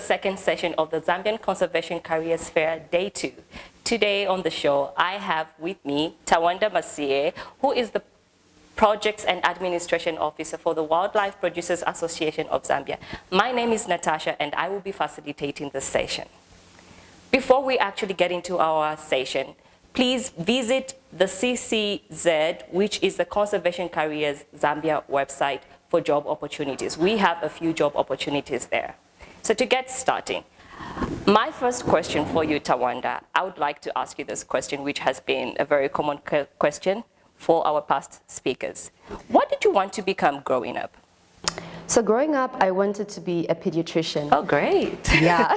second session of the Zambian Conservation Careers Fair, Day 2. Today on the show, I have with me Thawanda Masiye, who is the Projects and Administration Officer for the Wildlife Producers Association of Zambia. My name is Natasha, and I will be facilitating this session. Before we actually get into our session, please visit the CCZ, which is the Conservation Careers Zambia website for job opportunities. We have a few job opportunities there. So to get started, my first question for you, Thawanda, I would like to ask you this question, which has been a very common question for our past speakers. What did you want to become growing up? So growing up, I wanted to be a pediatrician. Oh, great. Yeah.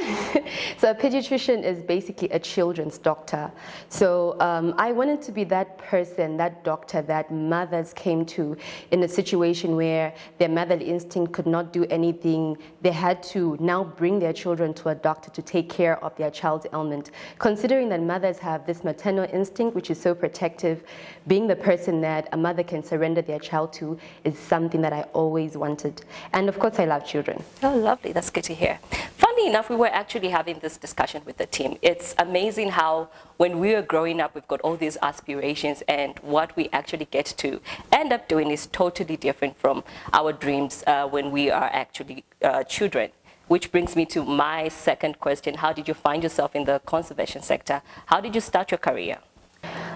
So a pediatrician is basically a children's doctor. So I wanted to be that person, that doctor that mothers came to in a situation where their motherly instinct could not do anything. They had to now bring their children to a doctor to take care of their child's ailment. Considering that mothers have this maternal instinct, which is so protective, being the person that a mother can surrender their child to is something that I always wanted. And of course, I love children. Oh, lovely. That's good to hear. Funny enough, we were actually having this discussion with the team. It's amazing how when we were growing up, we've got all these aspirations, and what we actually get to end up doing is totally different from our dreams when we are actually children. Which brings me to my second question. How did you find yourself in the conservation sector? How did you start your career?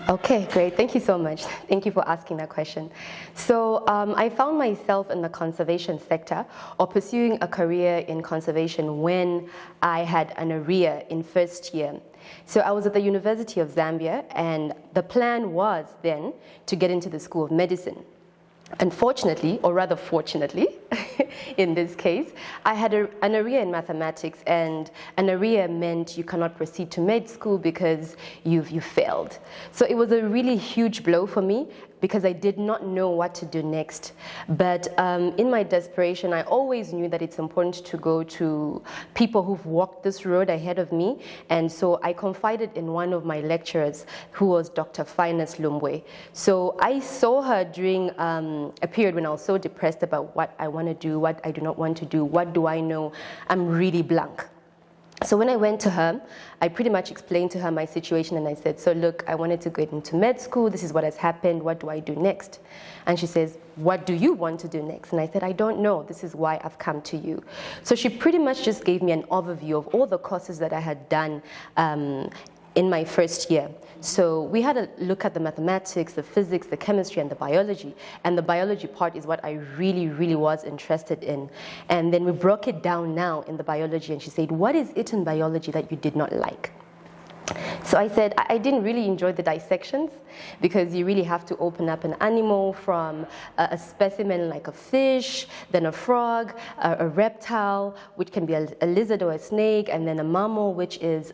Okay, great. Thank you so much. Thank you for asking that question. So I found myself in the conservation sector or pursuing a career in conservation when I had an arrear in first year. So I was at the University of Zambia, and the plan was then to get into the School of Medicine. Unfortunately, or rather fortunately, in this case, I had an arrear in mathematics, and an arrear meant you cannot proceed to med school because you failed. So it was a really huge blow for me because I did not know what to do next. But in my desperation, I always knew that it's important to go to people who've walked this road ahead of me. And so I confided in one of my lecturers, who was Dr. Finus Lumbwe. So I saw her during a period when I was so depressed about what I want to do, what I do not want to do, what do I know? I'm really blank. So when I went to her, I pretty much explained to her my situation, and I said, so look, I wanted to get into med school, this is what has happened, what do I do next? And she says, what do you want to do next? And I said, I don't know, this is why I've come to you. So she pretty much just gave me an overview of all the courses that I had done in my first year. So we had a look at the mathematics, the physics, the chemistry, and the biology. And the biology part is what I really, really was interested in. And then we broke it down now in the biology, and she said, what is it in biology that you did not like? So I said, I didn't really enjoy the dissections because you really have to open up an animal from a specimen like a fish, then a frog, a reptile, which can be a lizard or a snake, and then a mammal, which is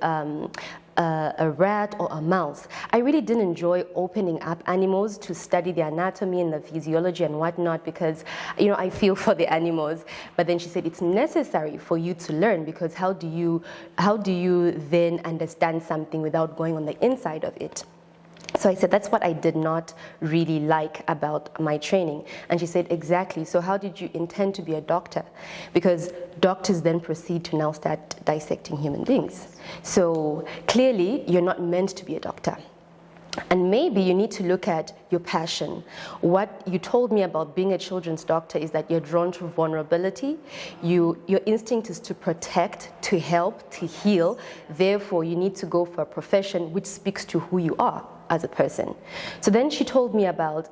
a rat or a mouse. I really didn't enjoy opening up animals to study the anatomy and the physiology and whatnot because, you know, I feel for the animals. But then she said it's necessary for you to learn because how do you then understand something without going on the inside of it? So I said, that's what I did not really like about my training. And she said, exactly. So how did you intend to be a doctor? Because doctors then proceed to now start dissecting human beings. So clearly, you're not meant to be a doctor. And maybe you need to look at your passion. What you told me about being a children's doctor is that you're drawn to vulnerability. Your instinct is to protect, to help, to heal. Therefore, you need to go for a profession which speaks to who you are as a person. So then she told me about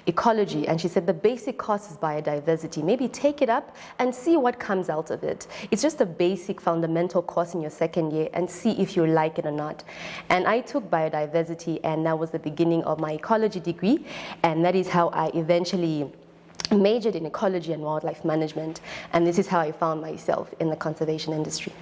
ecology, and she said the basic course is biodiversity. Maybe take it up and see what comes out of it. It's just a basic fundamental course in your second year and see if you like it or not. And I took biodiversity, and that was the beginning of my ecology degree, and that is how I eventually majored in ecology and wildlife management, and this is how I found myself in the conservation industry.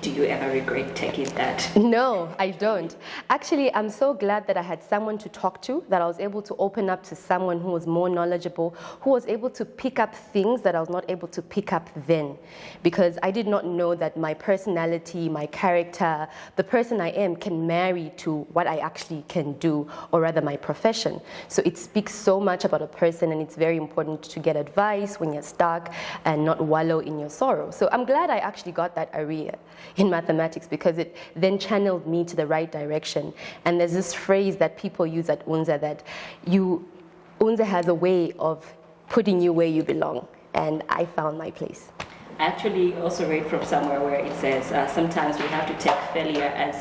Do you ever regret taking that? No, I don't. Actually, I'm so glad that I had someone to talk to, that I was able to open up to someone who was more knowledgeable, who was able to pick up things that I was not able to pick up then. Because I did not know that my personality, my character, the person I am can marry to what I actually can do, or rather my profession. So it speaks so much about a person, and it's very important to get advice when you're stuck and not wallow in your sorrow. So I'm glad I actually got that area in mathematics, because it then channeled me to the right direction. And there's this phrase that people use at UNZA that UNZA has a way of putting you where you belong, and I found my place. I actually also read from somewhere where it says sometimes we have to take failure as,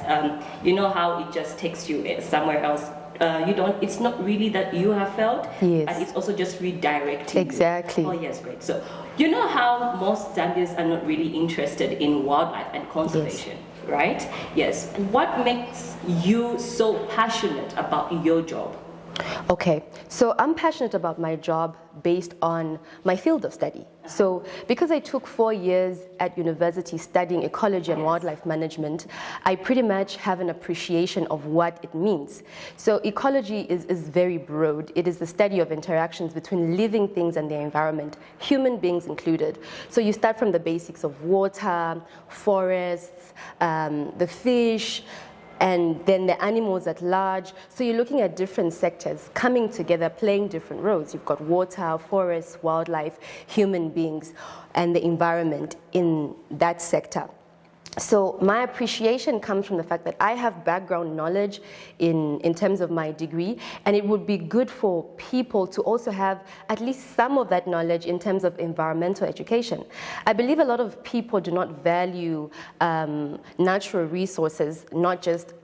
you know how it just takes you somewhere else. It's not really that you have failed, yes, but it's also just redirecting exactly you. Oh yes, great. So you know how most Zambians are not really interested in wildlife and conservation, yes, right? Yes. What makes you so passionate about your job? Okay, so I'm passionate about my job based on my field of study. So because I took 4 years at university studying ecology and wildlife management, I pretty much have an appreciation of what it means. So ecology is very broad. It is the study of interactions between living things and their environment, human beings included. So you start from the basics of water, forests, the fish, and then the animals at large. So you're looking at different sectors coming together, playing different roles. You've got water, forests, wildlife, human beings, and the environment in that sector. So my appreciation comes from the fact that I have background knowledge in terms of my degree, and it would be good for people to also have at least some of that knowledge in terms of environmental education. I believe a lot of people do not value natural resources, not just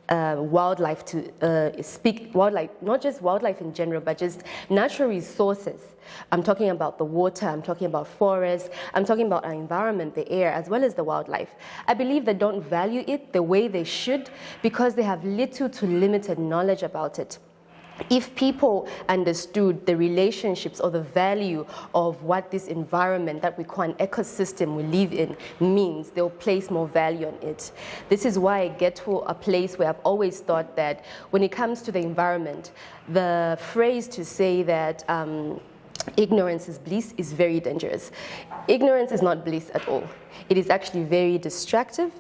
wildlife not just wildlife in general, but just natural resources. I'm talking about the water, I'm talking about forests, I'm talking about our environment, the air, as well as the wildlife. I believe they don't value it the way they should because they have little to limited knowledge about it. If people understood the relationships or the value of what this environment that we call an ecosystem we live in means, they'll place more value on it. This is why I get to a place where I've always thought that when it comes to the environment, the phrase to say that ignorance is bliss is very dangerous. Ignorance is not bliss at all. It is actually very destructive.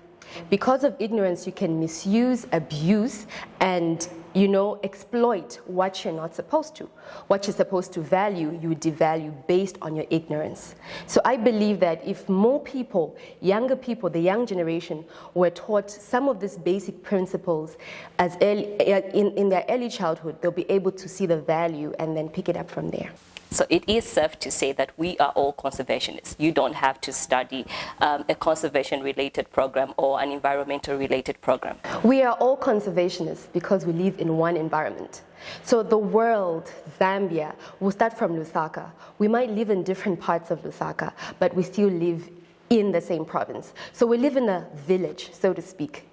Because of ignorance, you can misuse, abuse, and exploit what you're not supposed to. What you're supposed to value, you devalue based on your ignorance. So I believe that if more people, younger people, the young generation, were taught some of these basic principles as in their early childhood, they'll be able to see the value and then pick it up from there. So it is safe to say that we are all conservationists. You don't have to study a conservation-related program or an environmental-related program. We are all conservationists because we live in one environment. So the world, Zambia, will start from Lusaka. We might live in different parts of Lusaka, but we still live in the same province. So we live in a village, so to speak.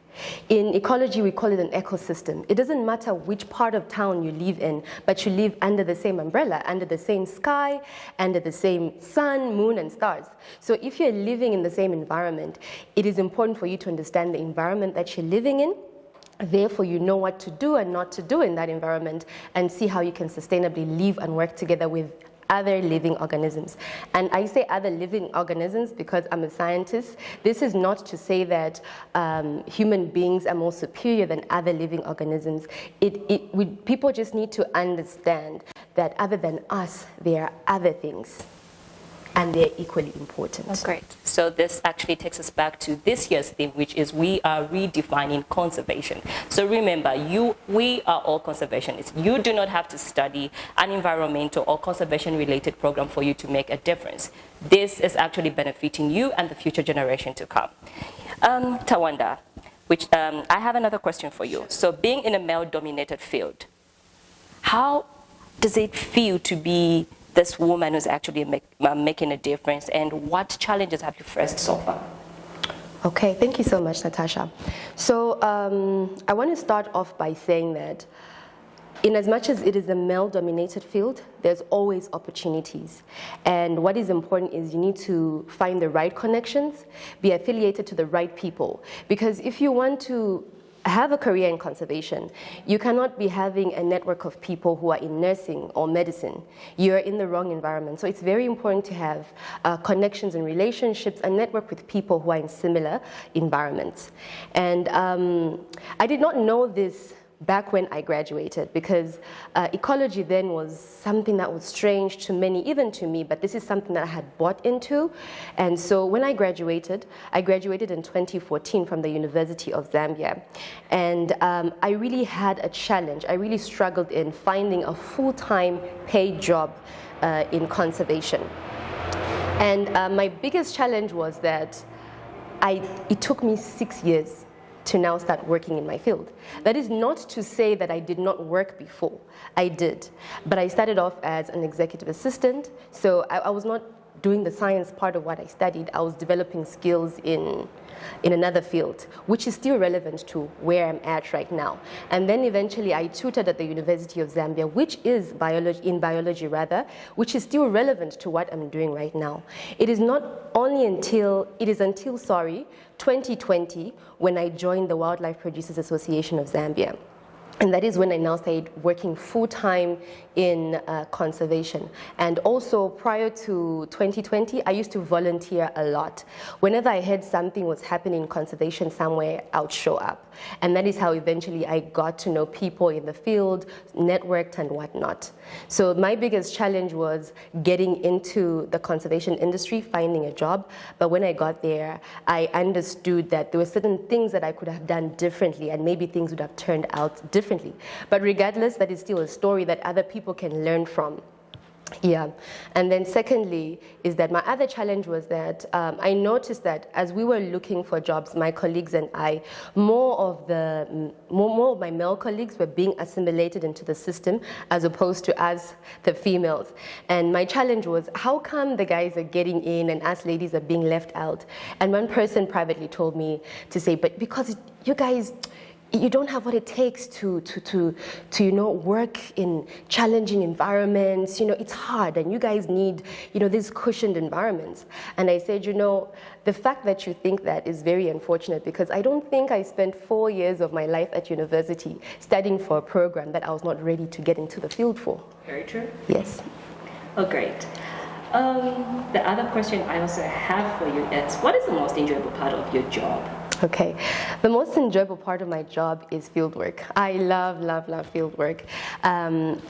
In ecology, we call it an ecosystem. It doesn't matter which part of town you live in, but you live under the same umbrella, under the same sky, under the same sun, moon, and stars. So if you're living in the same environment, it is important for you to understand the environment that you're living in. Therefore, you know what to do and not to do in that environment, and see how you can sustainably live and work together with other living organisms. And I say other living organisms because I'm a scientist. This is not to say that human beings are more superior than other living organisms. People just need to understand that other than us, there are other things, and they're equally important. Oh, great. So this actually takes us back to this year's theme, which is we are redefining conservation. So remember, we are all conservationists. You do not have to study an environmental or conservation-related program for you to make a difference. This is actually benefiting you and the future generation to come. Thawanda, I have another question for you. So being in a male-dominated field, how does it feel to be this woman who's actually making a difference, and what challenges have you faced so far? Okay, thank you so much, Natasha. So I want to start off by saying that in as much as it is a male-dominated field, there's always opportunities. And what is important is you need to find the right connections, be affiliated to the right people. Because if you want to have a career in conservation, you cannot be having a network of people who are in nursing or medicine. You're in the wrong environment. So it's very important to have connections and relationships and network with people who are in similar environments. And I did not know this back when I graduated, because ecology then was something that was strange to many, even to me, but this is something that I had bought into. And so when I graduated in 2014 from the University of Zambia. And I really had a challenge. I really struggled in finding a full-time paid job in conservation. And my biggest challenge was that it took me 6 years to now start working in my field. That is not to say that I did not work before. I did. But I started off as an executive assistant, so I was not doing the science part of what I studied. I was developing skills in another field, which is still relevant to where I'm at right now. And then eventually I tutored at the University of Zambia, which is biology, which is still relevant to what I'm doing right now. It is until 2020 when I joined the Wildlife Producers Association of Zambia. And that is when I now started working full-time in conservation. And also prior to 2020, I used to volunteer a lot. Whenever I heard something was happening in conservation somewhere, I would show up. And that is how eventually I got to know people in the field, networked and whatnot. So my biggest challenge was getting into the conservation industry, finding a job. But when I got there, I understood that there were certain things that I could have done differently, and maybe things would have turned out differently. But regardless, that is still a story that other people can learn from. Yeah, and then secondly is that my other challenge was that I noticed that as we were looking for jobs, my colleagues and I, more of my male colleagues were being assimilated into the system as opposed to us, the females. And my challenge was, how come the guys are getting in and us ladies are being left out? And one person privately told me to say, but because you guys, you don't have what it takes to work in challenging environments. It's hard, and you guys need, these cushioned environments. And I said, the fact that you think that is very unfortunate, because I don't think I spent 4 years of my life at university studying for a program that I was not ready to get into the field for. Very true. Yes. Oh, great. The other question I also have for you is, what is the most enjoyable part of your job? Okay, the most enjoyable part of my job is fieldwork. I love fieldwork.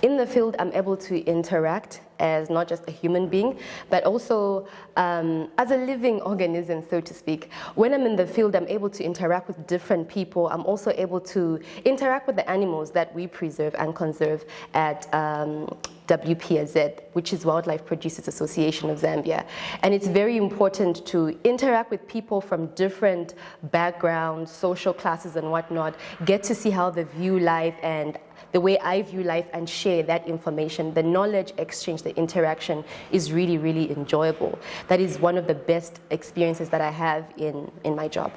In the field, I'm able to interact as not just a human being, but also as a living organism, so to speak. When I'm in the field, I'm able to interact with different people. I'm also able to interact with the animals that we preserve and conserve at WPAZ, which is Wildlife Producers Association of Zambia. And it's very important to interact with people from different backgrounds, social classes and whatnot, get to see how they view life and the way I view life, and share that information. The knowledge exchange, the interaction is really, really enjoyable. That is one of the best experiences that I have in my job.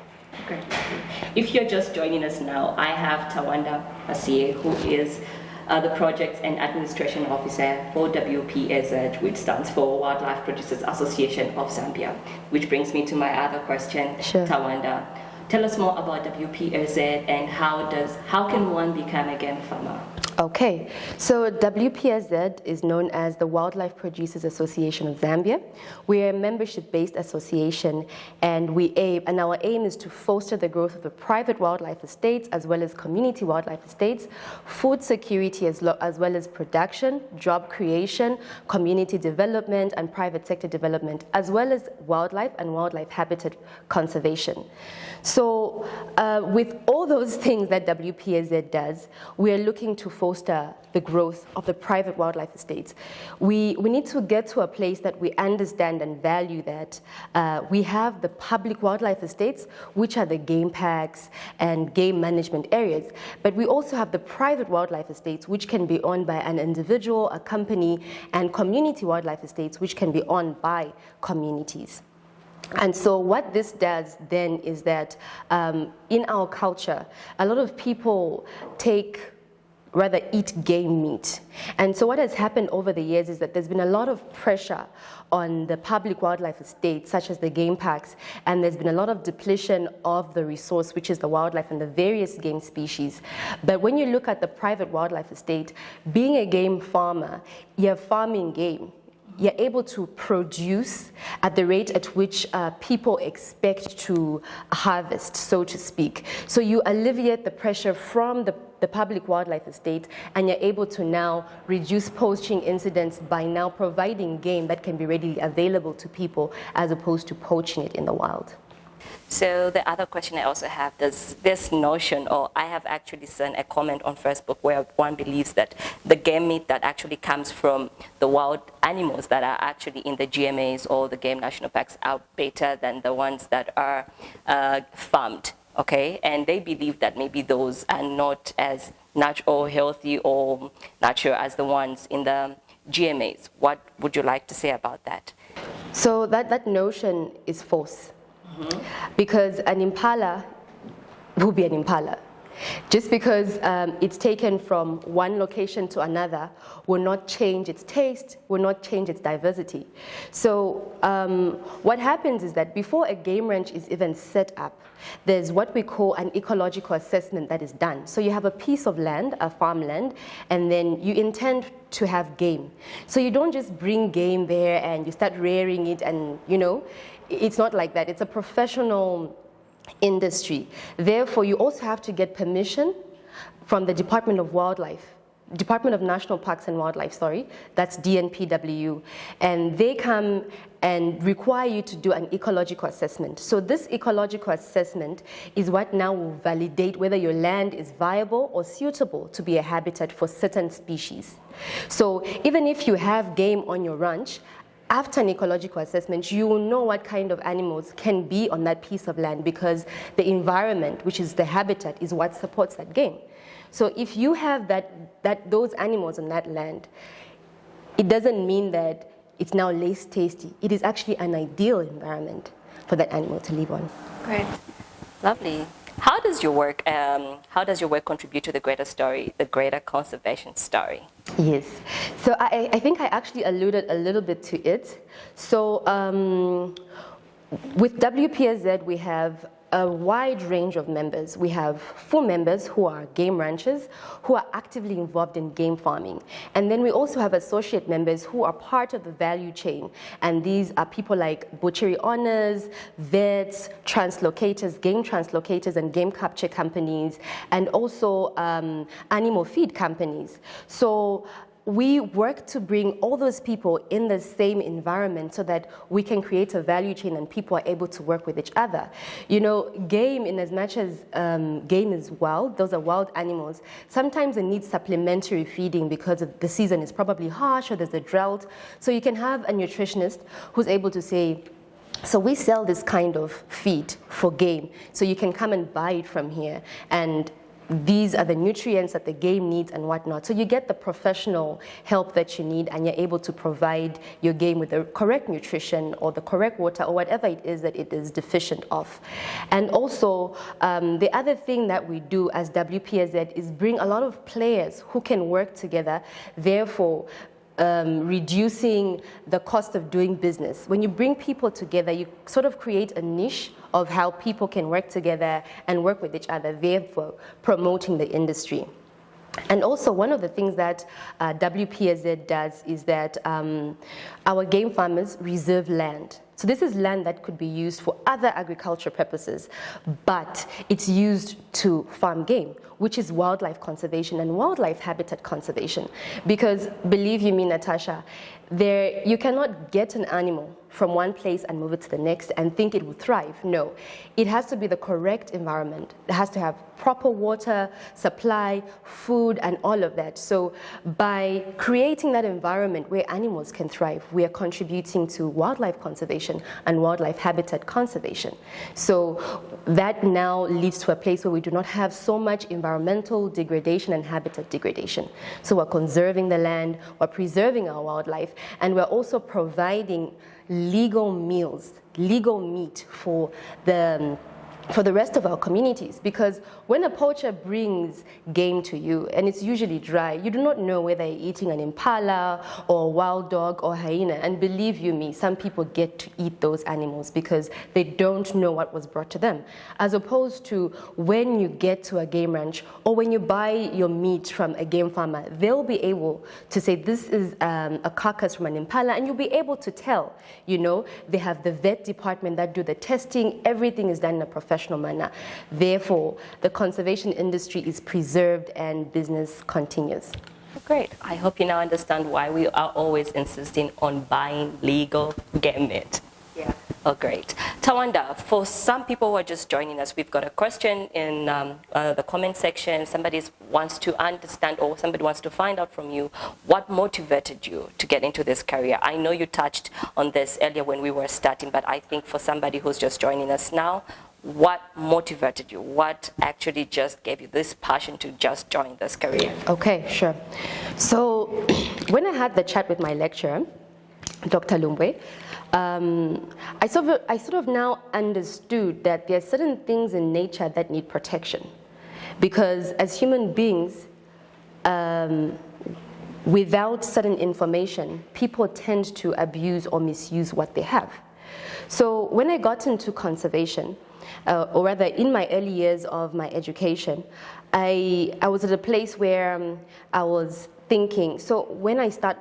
Great. If you're just joining us now, I have Thawanda Masiye, who is the Projects and Administration Officer for WPAZ, which stands for Wildlife Producers Association of Zambia. Which brings me to my other question. Sure. Thawanda, tell us more about WPAZ and how can one become a game farmer? Okay, so WPAZ is known as the Wildlife Producers Association of Zambia. We're a membership-based association, and our aim is to foster the growth of the private wildlife estates as well as community wildlife estates, food security as well as production, job creation, community development, and private sector development, as well as wildlife and wildlife habitat conservation. So with all those things that WPAZ does, we are looking to foster the growth of the private wildlife estates. We need to get to a place that we understand and value that we have the public wildlife estates, which are the game parks and game management areas, but we also have the private wildlife estates, which can be owned by an individual, a company, and community wildlife estates, which can be owned by communities. And so what this does then is that in our culture, a lot of people take rather eat game meat. And so what has happened over the years is that there's been a lot of pressure on the public wildlife estates, such as the game parks, and there's been a lot of depletion of the resource, which is the wildlife and the various game species. But when you look at the private wildlife estate, being a game farmer, you're farming game. You're able to produce at the rate at which people expect to harvest, so to speak. So you alleviate the pressure from the public wildlife estate, and you're able to now reduce poaching incidents by now providing game that can be readily available to people as opposed to poaching it in the wild. So the other question I also have is this notion, or I have actually seen a comment on Facebook where one believes that the game meat that actually comes from the wild animals that are actually in the GMAs or the game national parks are better than the ones that are farmed, okay? And they believe that maybe those are not as natural or healthy or natural as the ones in the GMAs. What would you like to say about that? So that notion is false. Because an impala will be an impala. Just because it's taken from one location to another will not change its taste, will not change its diversity. So what happens is that before a game ranch is even set up, there's what we call an ecological assessment that is done. So you have a piece of land, a farmland, and then you intend to have game. So you don't just bring game there and you start rearing it and, you know, it's not like that. It's a professional industry. Therefore, you also have to get permission from the Department of National Parks and Wildlife, that's DNPW, and they come and require you to do an ecological assessment. So this ecological assessment is what now will validate whether your land is viable or suitable to be a habitat for certain species. So even if you have game on your ranch, after an ecological assessment, you will know what kind of animals can be on that piece of land because the environment, which is the habitat, is what supports that game. So if you have those animals on that land, it doesn't mean that it's now less tasty. It is actually an ideal environment for that animal to live on. Great, lovely. How does your work contribute to the greater story, the greater conservation story? Yes, so I think I actually alluded a little bit to it. So with WPSZ, we have a wide range of members. We have full members who are game ranchers, who are actively involved in game farming. And then we also have associate members who are part of the value chain. And these are people like butchery owners, vets, translocators, game translocators and game capture companies, and also animal feed companies. So we work to bring all those people in the same environment so that we can create a value chain and people are able to work with each other. You know, game, in as much as game is wild, those are wild animals, sometimes it needs supplementary feeding because the season is probably harsh or there's a drought. So you can have a nutritionist who's able to say, so we sell this kind of feed for game, so you can come and buy it from here. And these are the nutrients that the game needs and whatnot. So you get the professional help that you need and you're able to provide your game with the correct nutrition or the correct water or whatever it is that it is deficient of. And also, the other thing that we do as WPSZ is bring a lot of players who can work together, therefore reducing the cost of doing business. When you bring people together, you sort of create a niche of how people can work together and work with each other, therefore promoting the industry. And also, one of the things that WPSZ does is that our game farmers reserve land. So this is land that could be used for other agriculture purposes, but it's used to farm game, which is wildlife conservation and wildlife habitat conservation. Because believe you me, Natasha, you cannot get an animal from one place and move it to the next and think it will thrive. No, it has to be the correct environment. It has to have proper water, supply, food, and all of that. So by creating that environment where animals can thrive, we are contributing to wildlife conservation and wildlife habitat conservation. So that now leads to a place where we do not have so much environmental degradation and habitat degradation. So we're conserving the land, we're preserving our wildlife, and we're also providing legal meals, legal meat for the for the rest of our communities, because when a poacher brings game to you and it's usually dry, you do not know whether you're eating an impala or a wild dog or hyena, and believe you me, some people get to eat those animals because they don't know what was brought to them, as opposed to when you get to a game ranch or when you buy your meat from a game farmer, they'll be able to say this is a carcass from an impala, and you'll be able to tell. You know, they have the vet department that do the testing, everything is done in a professional manner. Therefore, the conservation industry is preserved and business continues. Great. I hope you now understand why we are always insisting on buying legal game meat. Yeah. Oh, great. Thawanda, for some people who are just joining us, we've got a question in the comment section. Somebody wants to understand, or somebody wants to find out from you what motivated you to get into this career. I know you touched on this earlier when we were starting, but I think for somebody who's just joining us now, what motivated you? What actually just gave you this passion to just join this career? Okay, sure. So when I had the chat with my lecturer, Dr. Lumbwe, I sort of now understood that there are certain things in nature that need protection. Because as human beings, without certain information, people tend to abuse or misuse what they have. So when I got into conservation, or rather in my early years of my education, I was at a place where I was thinking, so when I start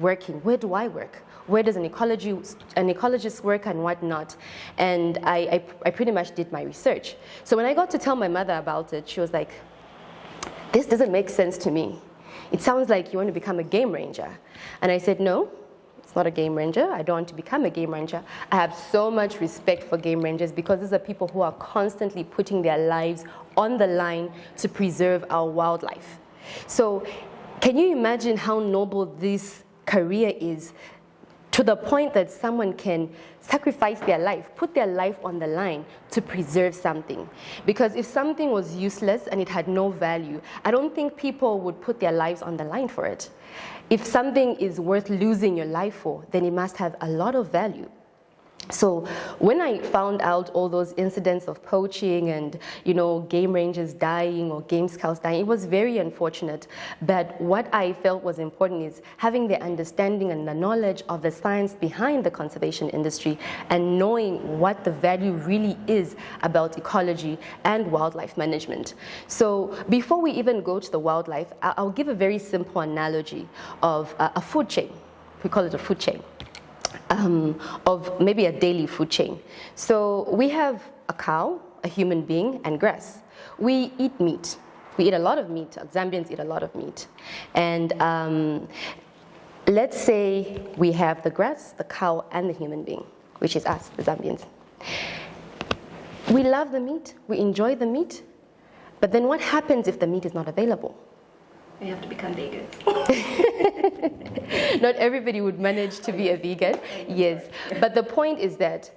working, where do I work? Where does an ecologist work and whatnot? And I pretty much did my research. So when I got to tell my mother about it, she was like, this doesn't make sense to me. It sounds like you want to become a game ranger. And I said, no. It's not a game ranger. I don't want to become a game ranger. I have so much respect for game rangers because these are people who are constantly putting their lives on the line to preserve our wildlife. So can you imagine how noble this career is, to the point that someone can sacrifice their life, put their life on the line to preserve something? Because if something was useless and it had no value, I don't think people would put their lives on the line for it. If something is worth losing your life for, then it must have a lot of value. So when I found out all those incidents of poaching and, you know, game rangers dying or game scouts dying, it was very unfortunate. But what I felt was important is having the understanding and the knowledge of the science behind the conservation industry and knowing what the value really is about ecology and wildlife management. So before we even go to the wildlife, I'll give a very simple analogy of a food chain. We call it a food chain. Of maybe a daily food chain. So we have a cow, a human being, and grass. We eat meat. We eat a lot of meat. Zambians eat a lot of meat. And let's say we have the grass, the cow, and the human being, which is us, the Zambians. We love the meat. We enjoy the meat. But then what happens if the meat is not available? We have to become vegans. Not everybody would manage to be a vegan, yes. But the point is that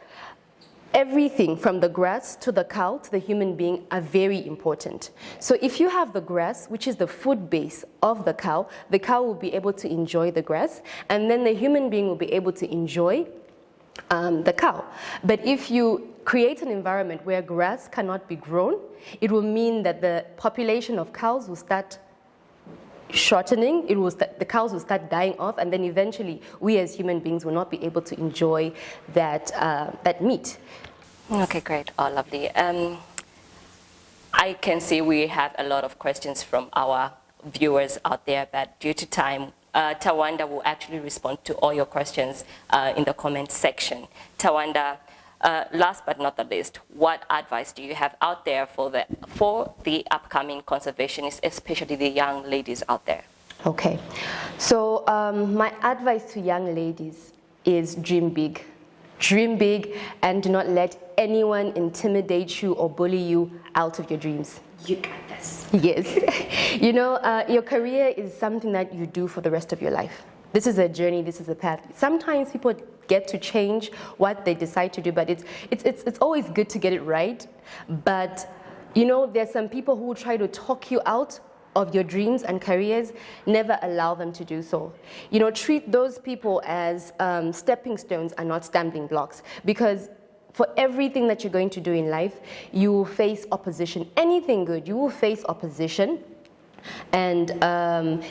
everything from the grass to the cow to the human being are very important. So if you have the grass, which is the food base of the cow will be able to enjoy the grass, and then the human being will be able to enjoy the cow. But if you create an environment where grass cannot be grown, it will mean that the population of cows will start shortening, the cows will start dying off, and then eventually we as human beings will not be able to enjoy that meat. Okay, great. Oh, lovely. I can see we have a lot of questions from our viewers out there, but due to time, Thawanda will actually respond to all your questions in the comment section. Thawanda, last but not the least, what advice do you have out there for the upcoming conservationists, especially the young ladies out there? Okay, so my advice to young ladies is dream big. Dream big and do not let anyone intimidate you or bully you out of your dreams. You got this. Yes. You know, your career is something that you do for the rest of your life. This is a journey, this is a path. Sometimes people get to change what they decide to do, but it's always good to get it right. But, you know, there's some people who try to talk you out of your dreams and careers. Never allow them to do so. You know, treat those people as stepping stones and not stumbling blocks. Because for everything that you're going to do in life, you will face opposition. Anything good, you will face opposition. And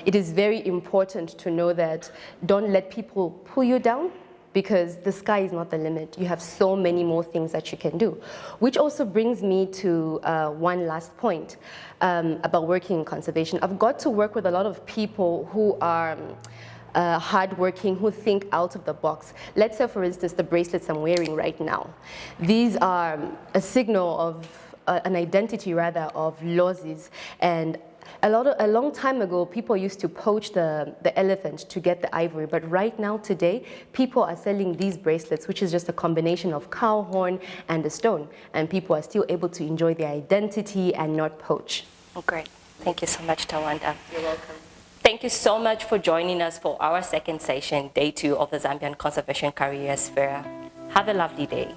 it is very important to know that don't let people pull you down, because the sky is not the limit. You have so many more things that you can do. Which also brings me to one last point about working in conservation. I've got to work with a lot of people who are hardworking, who think out of the box. Let's say, for instance, the bracelets I'm wearing right now. These are a signal of, an identity rather, of lozzies. And a long time ago, people used to poach the elephant to get the ivory, but right now, today, people are selling these bracelets, which is just a combination of cow horn and a stone, and people are still able to enjoy their identity and not poach. Oh, great. Thank you so much, Thawanda. You're welcome. Thank you so much for joining us for our second session, day 2 of the Zambian Conservation Careers Fair. Have a lovely day.